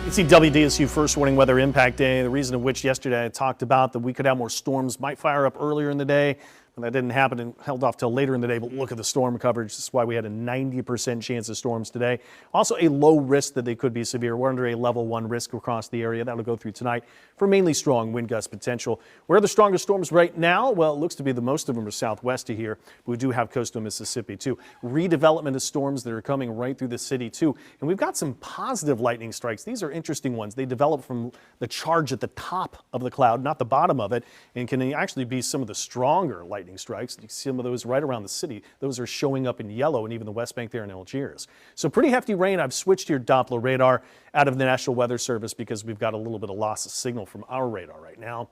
You see WDSU first warning weather impact day, the reason of which yesterday I talked about that we could have more storms, might fire up earlier in the day. And that didn't happen and held off till later in the day, but look at the storm coverage. This is why we had a 90% chance of storms today. Also a low risk that they could be severe. We're under a level 1 risk across the area. That'll go through tonight for mainly strong wind gust potential. Where are the strongest storms right now? Well, it looks to be the most of them are southwest of here. But we do have coastal Mississippi too. Redevelopment of storms that are coming right through the city too. And we've got some positive lightning strikes. These are interesting ones. They develop from the charge at the top of the cloud, not the bottom of it, and can actually be some of the stronger lightning strikes. You see some of those right around the city. Those are showing up in yellow and even the West Bank there in Algiers. So pretty hefty rain. I've switched your Doppler radar out of the National Weather Service because we've got a little bit of loss of signal from our radar right now.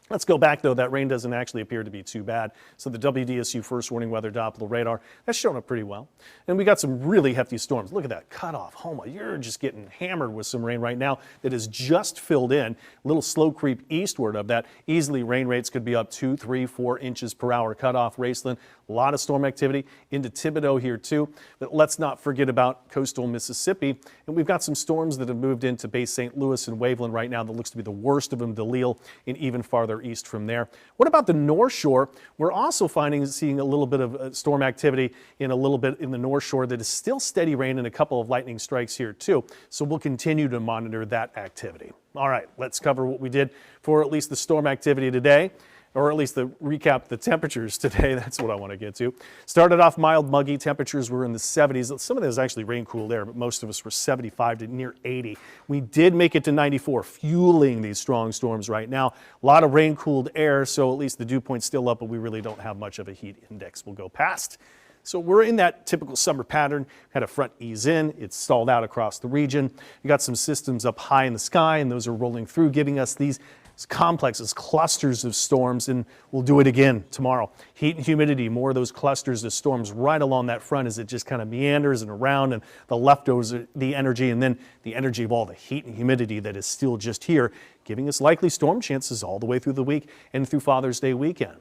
Let's go back, though. That rain doesn't actually appear to be too bad. So the WDSU first warning weather Doppler radar, that's showing up pretty well. And we got some really hefty storms. Look at that cutoff. Homa, you're just getting hammered with some rain right now that is just filled in. A little slow creep eastward of that. Easily rain rates could be up 2, 3, 4 inches per hour. Cutoff, Raceland. A lot of storm activity into Thibodaux here, too. But let's not forget about coastal Mississippi. And we've got some storms that have moved into Bay St. Louis and Waveland right now that looks to be the worst of them, Delisle, and even farther east from there. What about the North Shore? We're also seeing a little bit of storm activity in the North Shore that is still steady rain and a couple of lightning strikes here too. So we'll continue to monitor that activity. All right, let's cover what we did for at least the storm activity today, or at least the recap the temperatures today. That's what I want to get to. Started off mild, muggy. Temperatures were in the 70s. Some of this actually rain cooled air, but most of us were 75 to near 80. We did make it to 94, fueling these strong storms right now. A lot of rain cooled air, so at least the dew point's still up, but we really don't have much of a heat index we'll go past. So we're in that typical summer pattern. Had a front ease in. It's stalled out across the region. You got some systems up high in the sky, and those are rolling through, giving us these complexes, clusters of storms, and we'll do it again tomorrow. Heat and humidity, more of those clusters of storms right along that front as it just kind of meanders and around, and the leftovers, the energy, and then the energy of all the heat and humidity that is still just here, giving us likely storm chances all the way through the week and through Father's Day weekend.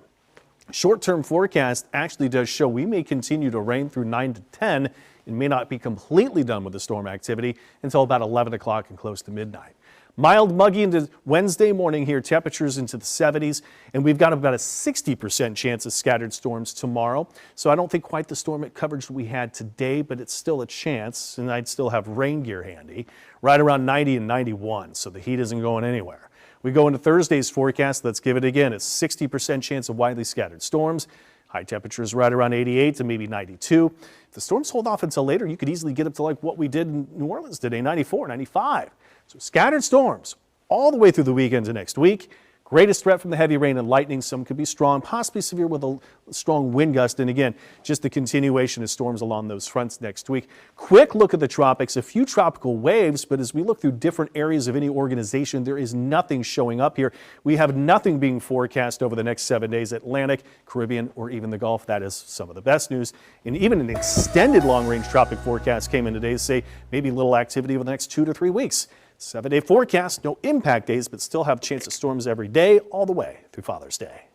Short-term forecast actually does show we may continue to rain through 9 to 10 and may not be completely done with the storm activity until about 11 o'clock and close to midnight. Mild, muggy into Wednesday morning here, temperatures into the 70s, and we've got about a 60% chance of scattered storms tomorrow. So I don't think quite the storm coverage we had today, but it's still a chance, and I'd still have rain gear handy, right around 90 and 91, so the heat isn't going anywhere. We go into Thursday's forecast. Let's give it again. A 60% chance of widely scattered storms. High temperatures right around 88 to maybe 92. If the storms hold off until later, you could easily get up to like what we did in New Orleans today, 94, 95. So scattered storms all the way through the weekend to next week. Greatest threat from the heavy rain and lightning. Some could be strong, possibly severe with a strong wind gust. And again, just the continuation of storms along those fronts next week. Quick look at the tropics, a few tropical waves, but as we look through different areas of any organization, there is nothing showing up here. We have nothing being forecast over the next 7 days, Atlantic, Caribbean, or even the Gulf. That is some of the best news. And even an extended long-range tropic forecast came in today to say maybe little activity over the next 2 to 3 weeks. 7-day forecast, no impact days, but still have chance of storms every day all the way through Father's Day.